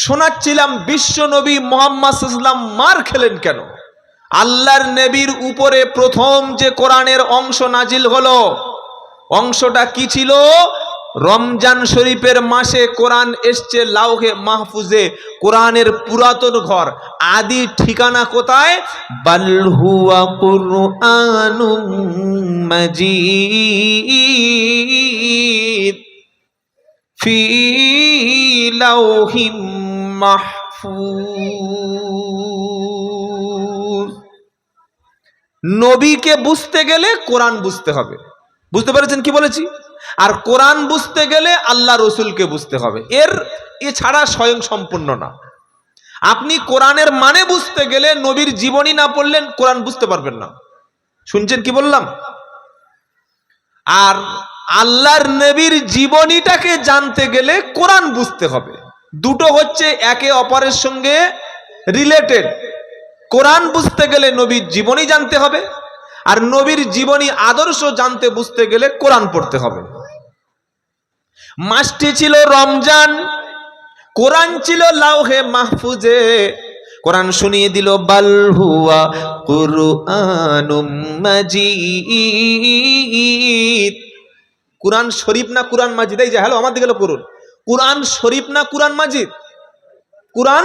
শোনাচ্ছিলাম বিশ্ব নবী মুহাম্মদ সাল্লাল্লাহু আলাইহি ওয়াসাল্লাম মার খেলেন কেন। আল্লাহর নবীর উপরে প্রথম যে কোরআনের অংশ নাজিল হলো, অংশটা কি ছিল? রমজান শরীফের মাসে কোরআন এসছে লাউহে মাহফুজে। কোরআনের পুরাতন ঘর, আদি ঠিকানা কোথায়? বাল হুয়া কুরআনুম মাজিদ ফি লাউহিম মাহফুজ। নবীকে বুঝতে গেলে কোরআন বুঝতে হবে। বুঝতে পেরেছেন কি বলেছি? আর কোরআন বুঝতে গেলে আল্লাহ রসুলকে বুঝতে হবে। এছাড়া স্বয়ং সম্পূর্ণ না। আপনি কোরআনের মানে বুঝতে গেলে নবীর জীবনী না পড়লেন কোরআন বুঝতে পারবেন না। শুনছেন কি বললাম? আর আল্লাহর নবীর জীবনীটাকে জানতে গেলে কোরআন বুঝতে হবে। দুটো হচ্ছে একে অপরের সঙ্গে রিলেটেড। কোরআন বুঝতে গেলে নবীর জীবনী জানতে হবে, আর নবীর জীবনী আদর্শ জানতে বুঝতে গেলে কোরআন পড়তে হবে। মাসটি ছিল রমজান, কোরআন ছিল লাউহে মাহফুজে। কোরআন শুনিয়ে দিল বাল হুয়া কুরআনুম মাজিদ। কোরআন শরীফ না কোরআন মাজিদ? এই যে হ্যালো, আমার দিকে করুন। কোরআন শরীফ না কোরআন মাজিদ? কোরআন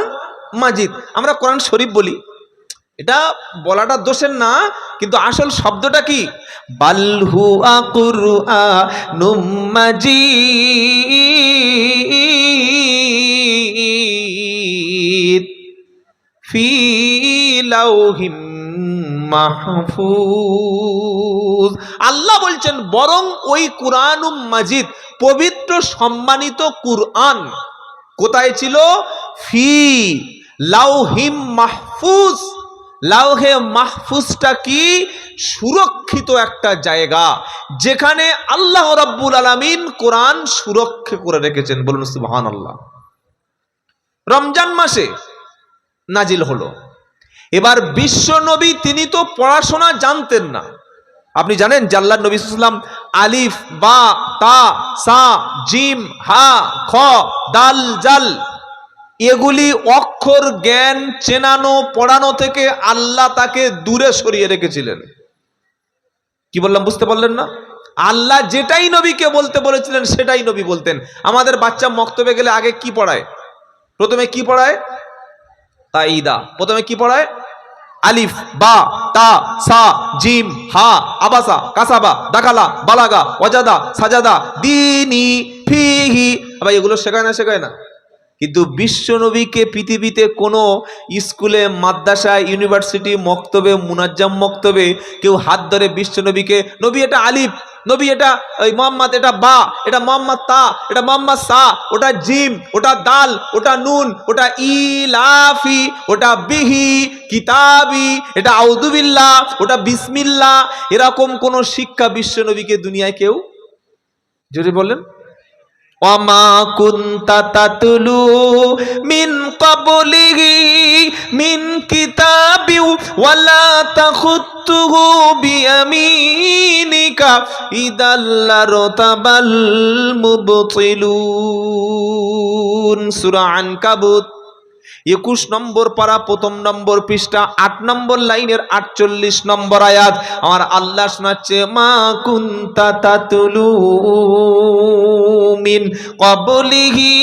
মাজিদ। আমরা কোরআন শরীফ বলি, এটা বলাটা দোষের না, কিন্তু আসল শব্দটা কি? বাল হুয়া কুরআনুম মাজিদ ফি লাউহিম মাহফুজ। আল্লাহ বলছেন বরং ওই কুরআনুম মাজিদ, পবিত্র সম্মানিত কুরআন কোথায় ছিল? ফি লাউহিম মাহফুজ। লাউহে মাহফুজটা কি? সুরক্ষিত একটা জায়গা, যেখানে আল্লাহ রাব্বুল আলামিন কোরআন সুরক্ষা করে রেখেছেন। বলুন সুবহানাল্লাহ। রমজান মাসে নাজিল হলো। এবার বিশ্ব নবী তিনি তো পড়াশোনা জানতেন না। আপনি জানেন যে আল্লাহর নবী সাল্লাল্লাহু আলাইহি ওয়াসাল্লাম আলিফ বা তা সা জিম হা খ দাল জাল এগুলি অক্ষর জ্ঞান চেনানো পড়ানো থেকে আল্লাহ তাকে দূরে সরিয়ে রেখেছিলেন। কি বললাম বুঝতে পারলেন না? আল্লাহ যেটাই নবীকে বলতে বলেছিলেন সেটাই নবী বলতেন। আমাদের বাচ্চা মক্তবে গেলে আগে কি পড়ায়? প্রথমে কি পড়ায়? কায়দা। প্রথমে কি পড়ায়? আলিফ বা তা সা জিম হা আবাসা কাসাবা দাখালা বালাগা ওয়াজাদা সাজাদা দিনি ফিহি। আবার এগুলো শেখায় না? শেখায় না। কিন্তু বিশ্ব নবীকে পৃথিবীতে কোনো স্কুলে মাদ্রাসায় ইউনিভার্সিটি মক্তবে মুনাজ্জাম মক্তবে কেউ হাত ধরে বিশ্ব নবীকে, নবী এটা আলিফ, নবী এটা ওই মোহাম্মদ, এটা বা, এটা মোহাম্মদ তা, এটা মোহাম্মদ সা, ওটা জিম, ওটা দাল, ওটা নুন, ওটা ইলাফি, ওটা বিহি কিতাবি, এটা আউযুবিল্লাহ, ওটা বিসমিল্লাহ, এরকম কোন শিক্ষা বিশ্ব নবীকে দুনিয়ায় কেউ, জোরে বলেন, ওয়ামা কুনতা তাতলু মিন ক্বাবলিহি মিন কিতাবিউ ওয়ালা তাখুতুহু বিয়ামিনিকা ইদাল্লারতাবাল মুবতিলুন। সূরা আনকাবুত 21 নম্বর পারা, 1 নম্বর পৃষ্ঠা, 8 নম্বর লাইনের 48 নম্বর আয়াত। আমার আল্লাহ শোনাচ্ছে মা কুনতা তাতলু মিন ক্বাবলিহি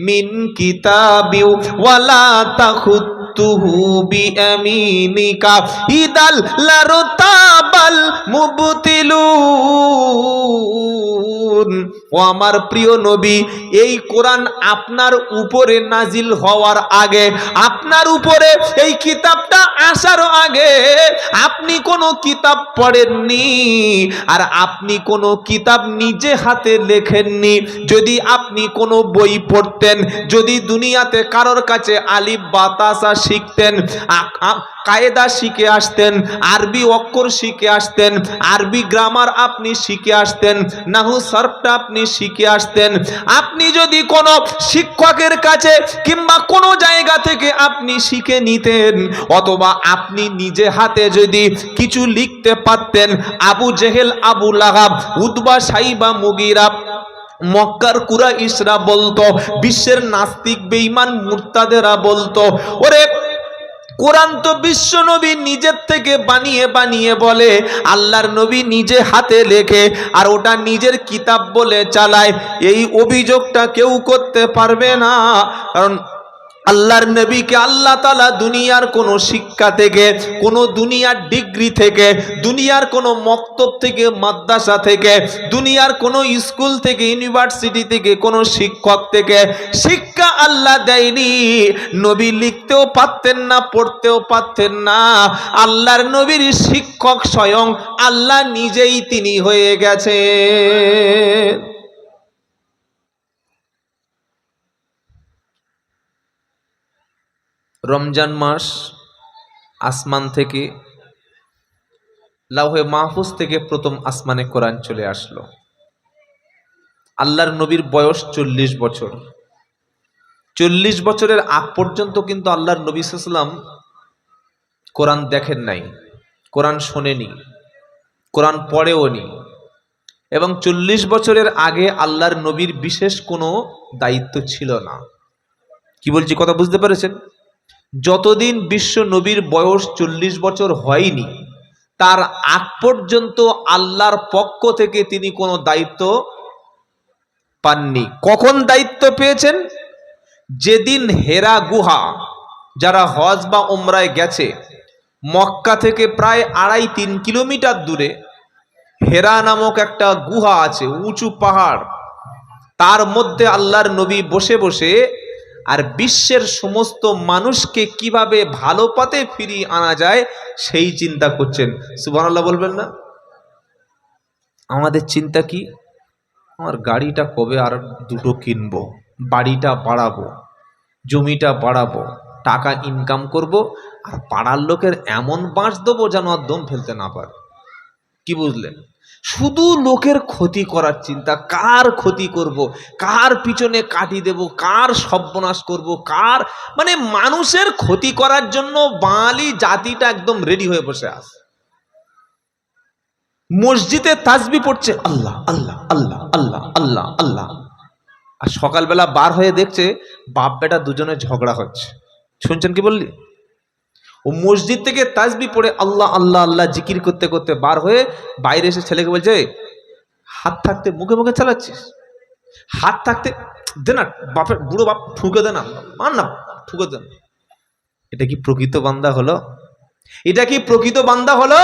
মিন কিতাবিউ ওয়ালা তাখুতুহু বিয়ামিনিকা ইদাল লারতাবাল মুবতিলুন। ও আমার প্রিয় নবী, এই কোরআন আপনার উপরে নাজিল হওয়ার আগে, আপনার উপরে এই কিতাবটা আসার আগে আপনি কোনো কিতাব পড়েননি, আর আপনি কোনো কিতাব নিজে হাতে লেখেননি। যদি আপনি কোনো বই পড়তেন, যদি দুনিয়াতে কারোর কাছে আলিফ বা তাসা শিখতেন, কায়দা শিখে আসতেন, আরবি অক্ষর শিখে আসতেন, আরবি গ্রামার আপনি শিখে আসতেন, নাহু সরফটা আপনি শিখে আসতেন, আপনি যদি কোনো শিক্ষকের কাছে কিংবা কোনো জায়গা থেকে আপনি শিখে নিতেন, অথবা আপনি নিজে হাতে যদি কিছু লিখতে পারতেন, আবু জেহেল, আবু লাহাব, উতবা, সাইবা, মুগিরা মক্কার কুরাইশরা বলতো, বিশ্বের নাস্তিক বেঈমান মুরতাদেরা বলতো, ওরে কোরআন তো বিশ্ব নবী নিজের থেকে বানিয়ে বানিয়ে বলে, আল্লাহর নবী নিজে হাতে লেখে আর ওটা নিজের কিতাব বলে চালায়। এই অভিযোগটা কেউ করতে পারবে না, কারণ আল্লাহর নবীকে আল্লাহ তাআলা দুনিয়ার কোনো শিক্ষা থেকে, কোনো দুনিয়ার ডিগ্রি থেকে, দুনিয়ার কোনো মক্তব থেকে, মাদ্রাসা থেকে, দুনিয়ার কোনো স্কুল থেকে, ইউনিভার্সিটি থেকে, কোনো শিক্ষক থেকে শিক্ষা আল্লাহ দেয়নি। নবী লিখতেও পারতেন না, পড়তেও পারতেন না। আল্লাহর নবীর শিক্ষক স্বয়ং আল্লাহ নিজেই তিনি হয়ে গেছে। রমজান মাস, আসমান থেকে, লাউহে মাহফুজ থেকে প্রথম আসমানে কোরআন চলে আসলো। আল্লাহর নবীর বয়স 40 বছর। 40 বছরের আগ পর্যন্ত কিন্তু আল্লাহর নবী সাল্লাল্লাহু আলাইহি ওয়াসাল্লাম কোরআন দেখেন নাই, কোরআন শোনেনি, কোরআন পড়েও নি। এবং 40 বছরের আগে আল্লাহর নবীর বিশেষ কোনো দায়িত্ব ছিল না। কি বলছি কথা বুঝতে পেরেছেন? যতদিন বিশ্ব নবীর বয়স 40 বছর হয়নি, তার আগ পর্যন্ত আল্লাহর পক্ষ থেকে তিনি কোনো দায়িত্ব পাননি। কখন দায়িত্ব পেয়েছেন? যেদিন হেরা গুহা, যারা হজ বা উমরায় গেছে, মক্কা থেকে প্রায় 2.5-3 কিলোমিটার দূরে হেরা নামক একটা গুহা আছে, উঁচু পাহাড়। তার মধ্যে আল্লাহর নবী বসে বসে আর বিশ্বের সমস্ত মানুষকে কিভাবে ভালো পথে ফিরিয়ে আনা যায় সেই চিন্তা করছেন। সুবহানাল্লাহ বলবেন না? আমাদের চিন্তা কি? আমার গাড়িটা কবে আর দুটো কিনবো, বাড়িটা বাড়াবো, জমিটা বাড়াবো, টাকা ইনকাম করব, আর পাড়ার লোকের এমন বাঁশ দেবো যেন আর দম ফেলতে না পারে। কি বুঝলেন? শুধু লোকের ক্ষতি করার চিন্তা। কার ক্ষতি করব, কার পিছনে কাটি দেব, কার সর্বনাশ করব, কার, মানে মানুষের ক্ষতি করার জন্য বাঙালি জাতিটা একদম রেডি হয়ে বসে আছে। মসজিদে তাসবিহ পড়ছে, আল্লাহ আল্লাহ আল্লাহ আল্লাহ আল্লাহ আল্লাহ, আর সকালবেলা বার হয়ে দেখছে বাপ বেটা দুজনে ঝগড়া হচ্ছে। শুনছেন কি বললি? ও মসজিদ থেকে তাসবিহ পড়ে আল্লাহ আল্লাহ আল্লাহ জিকির করতে করতে বার হয়ে বাইরে এসে ছেলেকে বলছে, হাত থাকতে মুখে মুখে চালাচ্ছিস, হাত থাকতে দে না, বাপের বুড়ো বাপ ঠুকে দে না, মান না, ঠুকে দে না। এটা কি প্রকৃত বান্দা হলো? এটা কি প্রকৃত বান্দা হলো?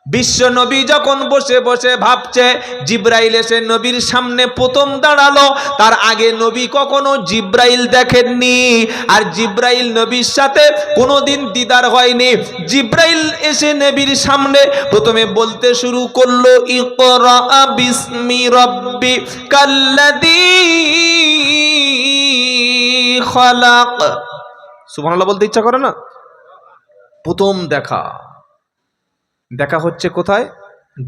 বিশ্ব নবী যখন বসে বসে ভাবছে, জিব্রাইল এসে নবীর সামনে প্রথম দাঁড়ালো। তার আগে নবী কখনো জিব্রাইল দেখেননি, আর জিব্রাইল নবীর সাথে কোনোদিন দিদার হয়নি। জিব্রাইল এসে নবীর সামনে প্রথমে বলতে শুরু করলো, ইকরা বিসমি রাব্বিকাল্লাযী খালাক। সুবহানাল্লাহ বলতে ইচ্ছা করে না? প্রথম দেখা হচ্ছে কোথায়?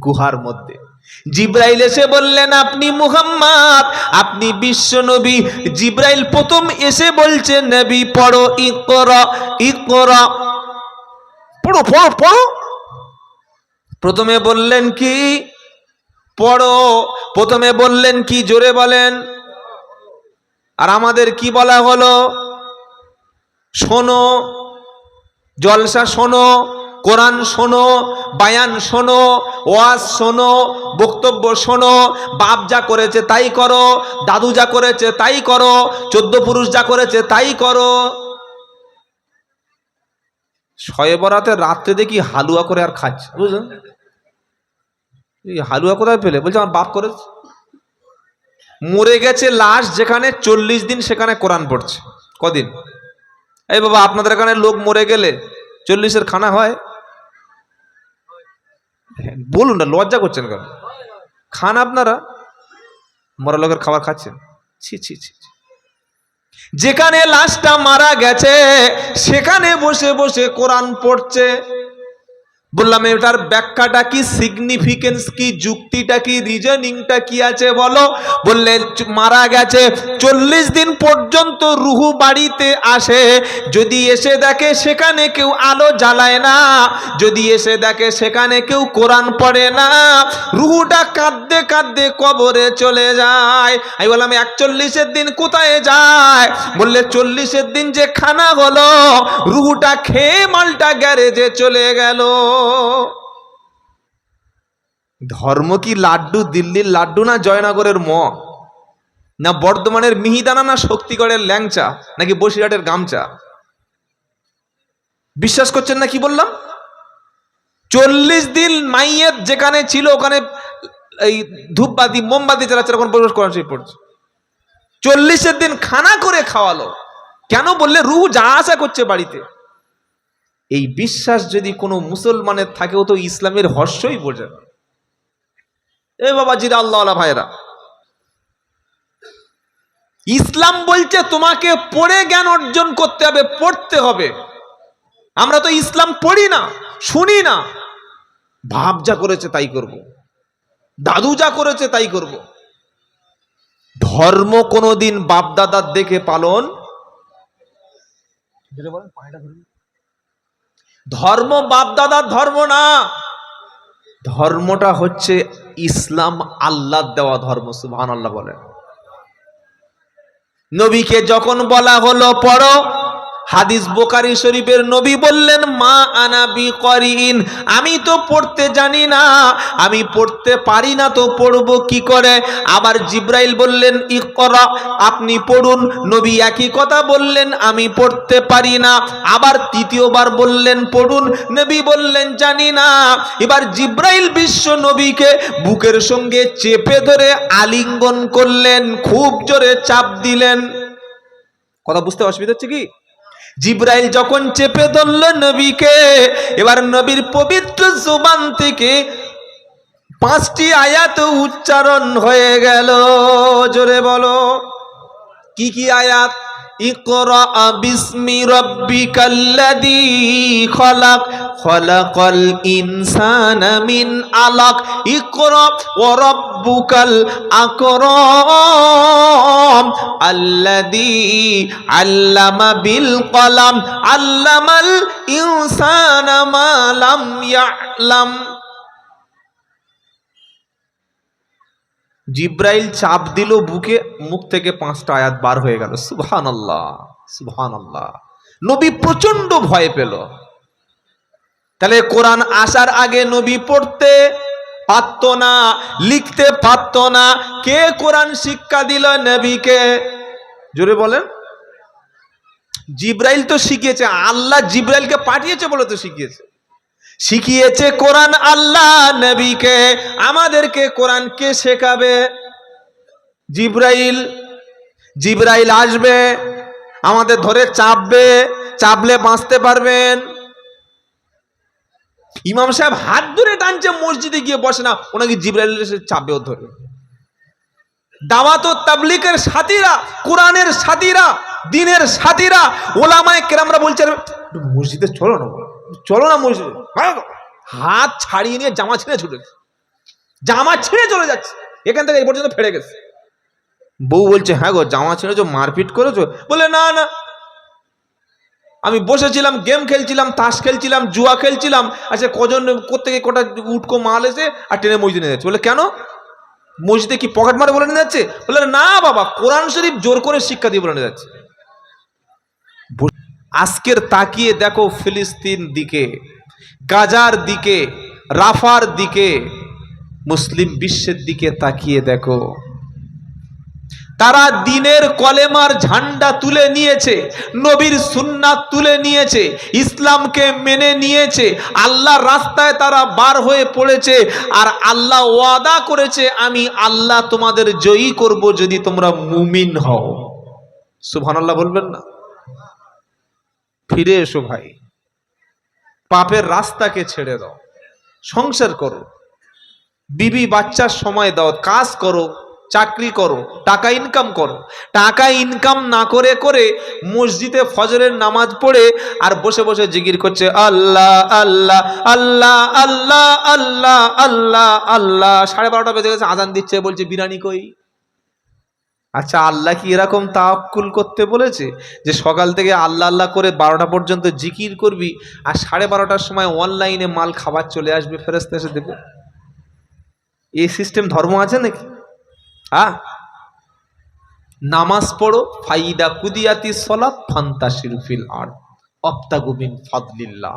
গুহার মধ্যে। জিব্রাইল এসে বললেন, আপনি মুহাম্মদ, আপনি বিশ্ব নবী। জিব্রাইল প্রথম এসে বলছে, নবী পড়ো, ইকরা ইকরা, পড়ো পড়ো পড়ো। প্রথমে বললেন কি? পড়ো। প্রথমে বললেন কি? জোরে বলেন। আর আমাদের কি বলা হলো? শোনো, জলসা শোনো, কোরআন শোনো, বায়ান শোনো, ওয়াজ শোনো, বক্তব্য শোনো। বাপ যা করেছে তাই করো, দাদু যা করেছে তাই করো, 14 পুরুষ যা করেছে তাই করো। শয়ে বরাতে রাত্রে দেখি হালুয়া করে আর খাচ্ছে, বুঝলেন? এই হালুয়া কোথায় পেলে? বলছে আমার বাপ করেছে। মরে গেছে লাশ যেখানে 40 দিন সেখানে কোরআন পড়ছে। কদিন? এই বাবা, আপনাদের এখানে লোক মরে গেলে 40-এর খানা হয়? বলুন না, লজ্জা করছেন কেন? খান আপনারা? মরা লোকের খাবার খাচ্ছেন? ছি ছি ছি। যেখানে লাশটা মারা গেছে সেখানে বসে বসে কোরআন পড়ছে। বললাম এটার ব্যাখ্যাটা কি, সিগনিফিকেন্স কি, যুক্তিটা কি, রিজনিংটা কি আছে বলো। বললে মারা গেছে 40 দিন পর্যন্ত রুহু বাড়িতে আসে, যদি এসে দেখে সেখানে কেউ আলো জ্বালায় না, যদি এসে দেখে সেখানে কেউ কোরআন পড়ে না, রুহুটা কাঁদতে কাঁদতে কবরে চলে যায়। আমি বললাম 41 দিন কোথায় যায়? বললে 40 দিন যে খানা হলো, রুহুটা খেয়ে মালটা গ্যারেজে চলে গেল। ধর্ম কি লাড্ডু, দিল্লির লাড্ডু না জয়নগরের ম, না বর্ধমানের মিহিদানা, না শক্তিগড়ের ল্যাংচা, নাকি বসিরহাটের গামচা? বিশ্বাস করছেন না কি বললাম? 40 দিন মাইয়েত যেখানে ছিল ওখানে এই ধূপবাতি মোমবাতি জ্বালাচ্ছে, এখন প্রবেশ কোরআন শরীফ পড়ছে। 40 দিন খানা করে খাওয়ালো, কেন? বললে রুহ যা আশা করছে বাড়িতে। এই বিশ্বাস যদি কোনো মুসলমানের থাকে, ও তো ইসলামের হর্ষই বোঝে না। এ বাবাজিরা, আল্লাহওয়ালা ভাইরা, ইসলাম বলছে তোমাকে পড়ে জ্ঞান অর্জন করতে হবে, পড়তে হবে। আমরা তো ইসলাম পড়ি না, শুনি না, বাপ যা করেছে তাই করব, দাদু যা করেছে তাই করব। ধর্ম কোনোদিন বাপ দাদার দেখে পালন, ধর্ম বাপ দাদার ধর্ম না, ধর্মটা হচ্ছে ইসলাম, আল্লাহ দেওয়া ধর্ম। সুবহানাল্লাহ বলেন। নবীকে যখন বলা হলো পড়ো, হাদিস বুখারী শরীফের নবী বললেন মা আনা বিকরিন, আমি তো পড়তে জানি না, আমি পড়তে পারি না, তো পড়বো কি করে? আবার জিব্রাইল বললেন ইকরা, আপনি পড়ুন। নবী একই কথা বললেন, আমি পড়তে পারি না। আবার তৃতীয়বার বললেন পড়ুন, নবী বললেন জানি না। এবার জিব্রাইল বিশ্ব নবীকে বুকের সঙ্গে চেপে ধরে আলিঙ্গন করলেন, খুব জোরে চাপ দিলেন। কথা বুঝতে অসুবিধা হচ্ছে কি? জিব্রাইল যখন চেপে ধরল নবীকে, এবার নবীর পবিত্র জবান থেকে 5টি আয়াত উচ্চারণ হয়ে গেল। জোরে বলো, কি কি আয়াত? ইকরা বিসমি রাব্বিকাল্লাযী খলাক, খলাকাল ইনসানা মিন আলাক, ইকরা ওয়া রাব্বুকাল আকরাম আল্লাযী আল্লামা বিল কলাম আল্লামাল ইনসানা মা লাম ইয়ালাম। জিব্রাইল চাপ দিল বুকে, মুখ থেকে 5টা আয়াত বার হয়ে গেল। সুবহানাল্লাহ, সুবহানাল্লাহ। নবী প্রচন্ড ভয় পেল। তাহলে কোরআন আসার আগে নবী পড়তে পারত না, লিখতে পারত না। কে কোরআন শিক্ষা দিল নবীকে? জোরে বলেন। জিব্রাইল তো শিখিয়েছে, আল্লাহ জিব্রাইলকে পাঠিয়েছে বলে তো শিখিয়েছে। শিখিয়েছে কোরআন আল্লাহ নবীকে, আমাদেরকে কোরআন কে শেখাবে? জিব্রাইল। জিব্রাইল আসবে, আমাদের ধরে চাপবে, চাপলে বাঁচতে পারবেন। ইমাম সাহেব হাত ধরে টানছে, মসজিদে গিয়ে বসে না, ওনাকে জিব্রাইল এসে চাপবে, ও ধরবে। দাওয়াত ও তাবলীগের সাথীরা, কোরআনের সাথীরা, দ্বীনের সাথীরা, ওলামায়ে কেরামরা বলছে মসজিদে চলো না, চলো না মসজিদে। হাত ছাড়িয়ে নিয়ে জামা ছিঁড়ে ছুটে, জামা ছিঁড়ে চলে যাচ্ছে, এখান থেকে এই পর্যন্ত ফেড়ে গেছে। বউ বলছে হ্যাঁ গো, জামা ছিঁড়েছো, মারপিট করেছো? বলে না না, আমি বসেছিলাম, গেম খেলছিলাম, তাস খেলছিলাম, জুয়া খেলছিলাম, আচ্ছা কজন কোত্থেকে কটা উটকো মাল এসে আর টেনে মসজিদে নিয়ে যাচ্ছে। বলে কেন, মসজিদে কি পকেট মারে বলে নিয়ে যাচ্ছে? বলে না বাবা, কোরআন শরীফ জোর করে শিক্ষা দিয়ে বলে নিয়ে যাচ্ছে। আজকের তাকিয়ে দেখো ফিলিস্তিন দিকে, গাজার দিকে, রাফার দিকে, মুসলিম বিশ্বের দিকে তাকিয়ে দেখো। তারা দ্বীনের কলেমার ঝান্ডা তুলে নিয়েছে, নবীর সুন্নাত তুলে নিয়েছে, ইসলামকে মেনে নিয়েছে, আল্লাহর রাস্তায় তারা বার হয়ে পড়েছে। আর আল্লাহ ওয়াদা করেছে আমি আল্লাহ তোমাদের জয়ী করব যদি তোমরা মুমিন হও। সুবহানাল্লাহ বলবেন না? ফিরে এসো ভাই, পাপের রাস্তাকে ছেড়ে দাও, সংসার করো, বিবি বাচ্চার সময় দাও, কাজ করো, চাকরি করো, টাকা ইনকাম করো। টাকা ইনকাম না করে করে মসজিদে ফজরের নামাজ পড়ে আর বসে বসে জিকির করছে আল্লাহ আল্লাহ আল্লাহ আল্লাহ আল্লাহ আল্লাহ আল্লাহ। 12:30 বেজে গেছে, আজান দিচ্ছে, বলছে বিরিয়ানি কই? আচ্ছা, আল্লাহ কি এরকম তাওয়াক্কুল করতে বলেছে যে সকাল থেকে আল্লাহ আল্লাহ করে 12টা পর্যন্ত জিকির করবি আর 12:30টার সময় অনলাইনে মাল খাবার চলে আসবে, ফেরেশতা এসে দেবে? এই সিস্টেম ধর্ম আছে নাকি? নামাজ পড়ো, ফাইদা কুদিয়াতি সলাত ফান্তাশিরু ফিল আরদ ওয়াবতাগু মিন ফাদলিল্লাহ।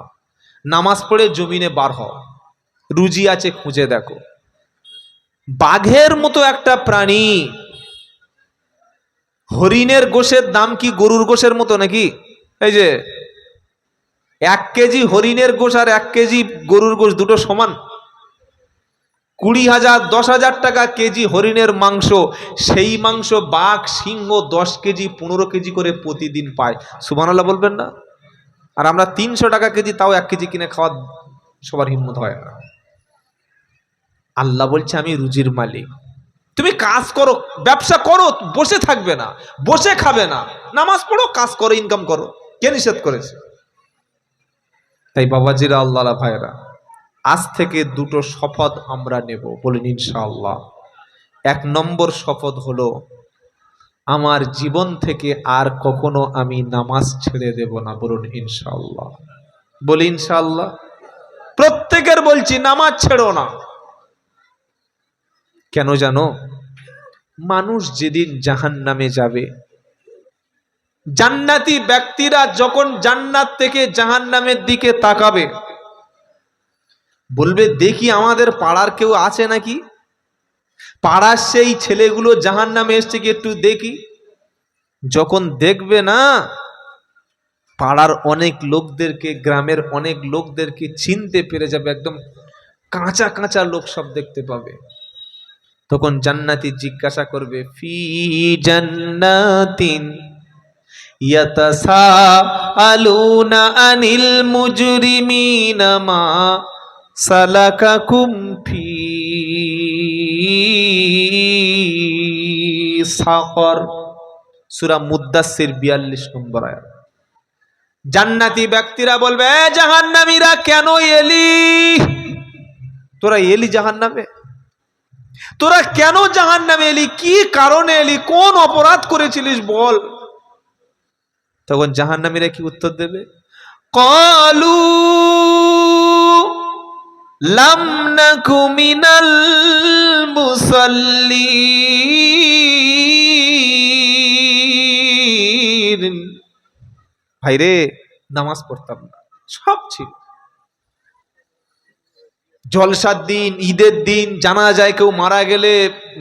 নামাজ পড়ে জমিনে বার হও, রুজি আছে খুঁজে দেখো। বাঘের মতো একটা প্রাণী, হরিণের গোশের দাম কি গরুর গোশের মতো নাকি? এই যে 1 কেজি হরিণের গোশ আর 1 কেজি গরুর গোশ দুটো সমান? 20,000 10,000 টাকা কেজি হরিণের মাংস, সেই মাংস বাঘ সিংহ 10 কেজি 15 কেজি করে প্রতিদিন পায়। সুবহানাল্লাহ বলবেন না? আর আমরা 300 টাকা কেজি, তাও 1 কেজি কিনে খাওয়া সবার হিম্মত হয় না। আল্লাহ বলছে আমি রুজির মালিক, তুমি কাজ করো, ব্যবসা করো, বসে থাকবে না, বসে খাবে না, নামাজ পড়ো, কাজ করো, ইনকাম করো। কে নিষেধ করেছে? তাই বাবাজিরা, আল্লাহ ভাইরা, আজ থেকে দুটো শপথ আমরা নেব, বলেন ইনশাআল্লাহ। 1 নম্বর শপথ হলো আমার জীবন থেকে আর কখনো আমি নামাজ ছেড়ে দেব না, বলুন ইনশাআল্লাহ। বলি ইনশাআল্লাহ। প্রত্যেকের বলছি নামাজ ছেড়ো না। কেন জানো? মানুষ যেদিন জাহান্নামে যাবে, জান্নাতি ব্যক্তিরা যখন জান্নাত থেকে জাহান্নামের দিকে তাকাবে, বলবে দেখি আমাদের পাড়ার কেউ আছে নাকি, পাড়ার সেই ছেলেগুলো জাহান্নামে এসছে কি একটু দেখি। যখন দেখবে না, পাড়ার অনেক লোকদেরকে, গ্রামের অনেক লোকদেরকে চিনতে পেরে যাবে, একদম কাঁচা কাঁচা লোক সব দেখতে পাবে। তখন জান্নাতি জিজ্ঞাসা করবে ফি জান্নাতিন ইয়াতাসাআলুনা আনিল মুজরিমিনা মা সালাকাকুম ফি সাকর। সূরা মুদ্দাসসির 42 নম্বর আয়াত। জান্নাতি ব্যক্তিরা বলবে এ জাহান্নামীরা, কেন এলি? তোরা এলি জাহান্নামে? তোরা কেন জাহান্নামে এলি? কি কারণে এলি? কোন অপরাধ করেছিলিস বল? তখন জাহান্নামীরা কি উত্তর দেবে? ক্বালু লাম নাকু মিনাল মুসাল্লিন। ভাইরে, নামাজ পড়তাম না, সব ছিল। জলসার দিন, ঈদের দিন, জানা যায় কেউ মারা গেলে,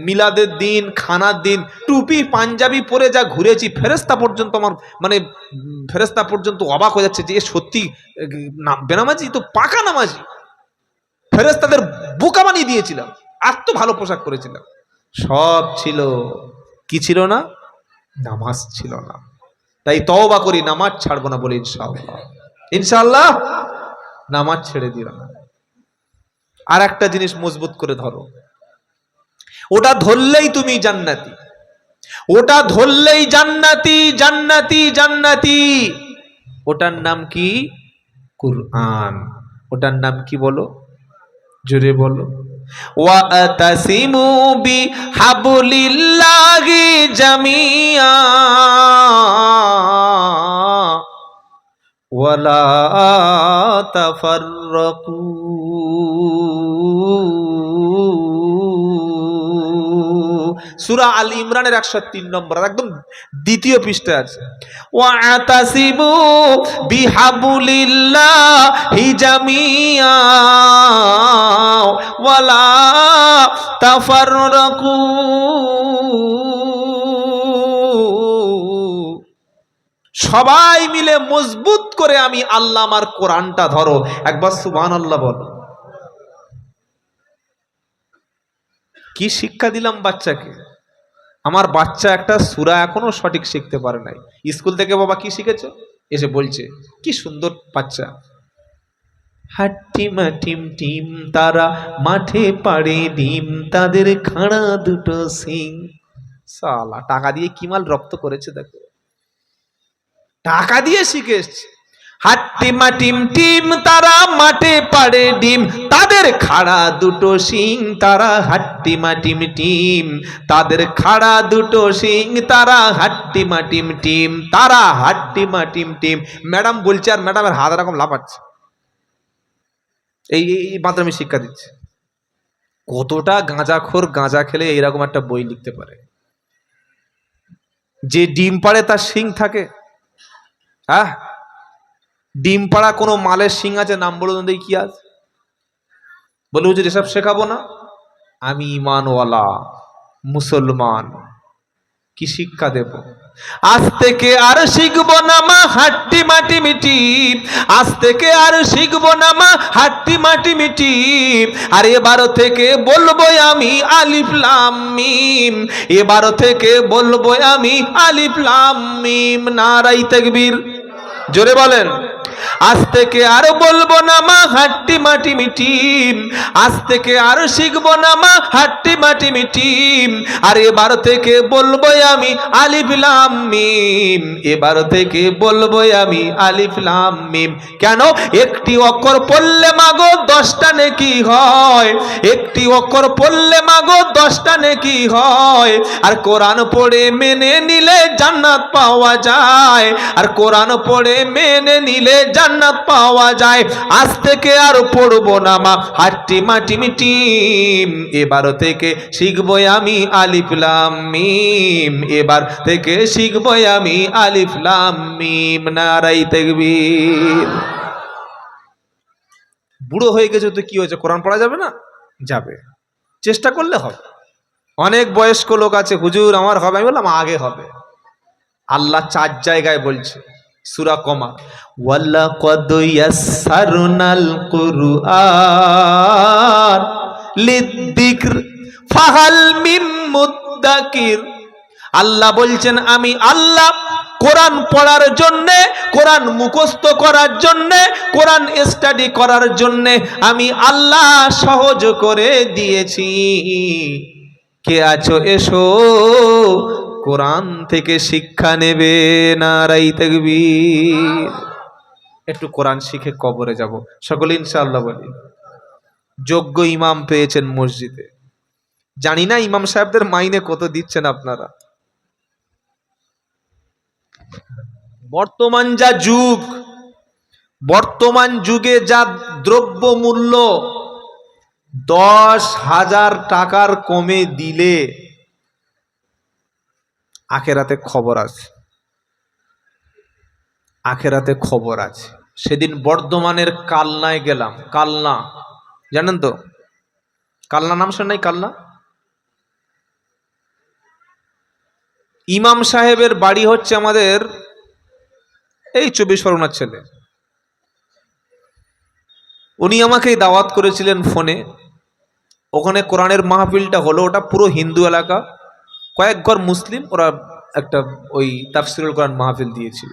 মিলাদের দিন, খানার দিন, টুপি পাঞ্জাবি পরে যা ঘুরেছি, ফেরেশতা পর্যন্ত আমার ফেরেশতা পর্যন্ত অবাক হয়ে যাচ্ছে যে এ সত্যি বেনামাজি তো পাকা নামাজি। ফেরেশতাদের বোকা বানিয়ে দিয়েছিলাম, এত ভালো পোশাক পরেছিলাম, সব ছিল। কি ছিল না? নামাজ ছিল না। তাই তওবা করি, নামাজ ছাড়বো না, বলি ইনশাআল্লাহ। ইনশাআল্লাহ নামাজ ছেড়ে দিও না। আর একটা জিনিস মজবুত করে ধরো, ওটা ধরলেই তুমি জান্নাতি, ওটা ধরলেই জান্নাতি, জান্নাতি, জান্নাতি। ওটার নাম কি? কুরআন। ওটার নাম কি বলো? জোরে বলো। ওয়াতাসিমু বিহাবলিল্লাহি জামিআ ওয়ালা তাফাররাকু। সূরা আল ইমরানের 103 নম্বর, একদম দ্বিতীয় পৃষ্ঠায় আছে। ওয়াতাসিমু বিহাবলিল্লাহি জামিআ ওয়ালা তাফাররাকু। সবাই মিলে মজবুত করে আমি আল্লাহ আমার কোরআনটা ধরো। একবার সুবহানাল্লাহ বলো। কি শিক্ষা দিলাম বাচ্চাকে? আমার বাচ্চা একটা সূরা এখনো সঠিক শিখতে পারে নাই। স্কুল থেকে বাবা কি শিখেছো এসে বলছে, কি সুন্দর বাচ্চা, হাট্টিমা টিম টিম তারা মাঠে পাড়ে ডিম, তাদের খাড়া দুটো সিং। সালা টাকা দিয়ে কি মাল রপ্ত করেছে দেখো, টাকা দিয়ে শিখে এসছে। হাট্টিমা টিম টিম তারা মাঠে পাড়ে ডিম, তাদের খাড়া দুটো সিং, তারা হাট্টিমা টিম টিম, তাদের খাড়া দুটো সিং, তারা হাট্টিমা টিম টিম, তারা হাট্টিমা টিম টিম। ম্যাডাম বলছে আর ম্যাডামের হাত এরকম লাফাচ্ছে। এই মাধ্যমে শিক্ষা দিচ্ছে। কতটা গাঁজাখোর গাঁজা খেলে এইরকম একটা বই লিখতে পারে? যে ডিম পাড়ে তার শিং থাকে? হ্যাঁ, ডিম পাড়া কোনো মালের শিং আছে? নাম বলুন দেখি কি আছে? বলে হুজুর এসব শেখাবো না। আমি ইমানওয়ালা মুসলমান, কি শিক্ষা দেব? আজ থেকে আর শিখবো না মা হাট্টি মাটি মিটি, আজ থেকে আর শিখবো না মা হাট্টি মাটি মিটি, আর এবার থেকে বলবো আমি আলিফ লাম মিম, এবার থেকে বলবো আমি আলিফ লাম মিম। নারায়ে তাকবীর, জোরে বলেন। আজ থেকে আর বলবো না মা হাট্টি মাটি মিটি, আজ থেকে আর শিখবো না মা হাট্টি মাটি মিটি, আর এবার থেকে বলবো আমি আলিফ লাম মিম, এবার থেকে বলবো আমি আলিফ লাম মিম। কেন? একটি অক্ষর পড়লে মাগো 10টা নেকি হয়, একটি অক্ষর পড়লে মাগো 10টা নেকি হয়, আর কোরআন পড়ে মেনে নিলে জান্নাত পাওয়া যায়, আর কোরআন পড়ে মেনে নিলে জান্নাত পাওয়া যায়। আজ থেকে আর পড়বো না মা হাট্টি মাটি মিটিম, এবার থেকে শিখবো আমি আলিফ লাম মিম, এবার থেকে শিখবো আমি আলিফ লাম মিম। নারায়ে তাকবীর। বুড়ো হয়ে গেছে তো কি হয়েছে, কোরআন পড়া যাবে না? যাবে, চেষ্টা করলে হবে। অনেক বয়স্ক লোক আছে, হুজুর আমার হবে। আমি বললাম আগে হবে। আল্লাহ 4 জায়গায় বলছে, সূরা কমার, ওয়ালাকাদ ইয়াসসারনাল কুরআন লিযিকর ফাহাল মিন মুদ্দাকির। আল্লাহ বলছেন আমি আল্লাহ কোরআন পড়ার জন্যে, কোরআন মুখস্থ করার জন্যে, কোরআন স্টাডি করার জন্যে আমি আল্লাহ সহজ করে দিয়েছি। কে আছো এসো কোরআন থেকে শিক্ষা নেবে। নারায়ে তাকবীর। একটু কোরআন শিখে কবরে যাব সকলে ইনশাআল্লাহ বলি। যোগ্য ইমাম পেয়েছেন মসজিদে, জানি না ইমাম সাহেবদের মাইনে কত দিচ্ছেন আপনারা। বর্তমান যা যুগ, বর্তমান যুগে যা দ্রব্য মূল্য, 10,000 টাকার কমে দিলে আখেরাতে খবর আছে, আখেরাতে খবর আছে। সেদিন বর্ধমানের কালনায় গেলাম। কালনা জানেন তো? কালনা নাম শোনেন নাই? কালনা ইমাম সাহেবের বাড়ি হচ্ছে আমাদের এই 24 পরগনার ছেলে। উনি আমাকে দাওয়াত করেছিলেন ফোনে। ওখানে কোরআনের মাহফিলটা হলো, ওটা পুরো হিন্দু এলাকা, কয়েক ঘর মুসলিম, ওরা একটা ওই তাফসিরুল কোরআন মাহফিল দিয়েছিল।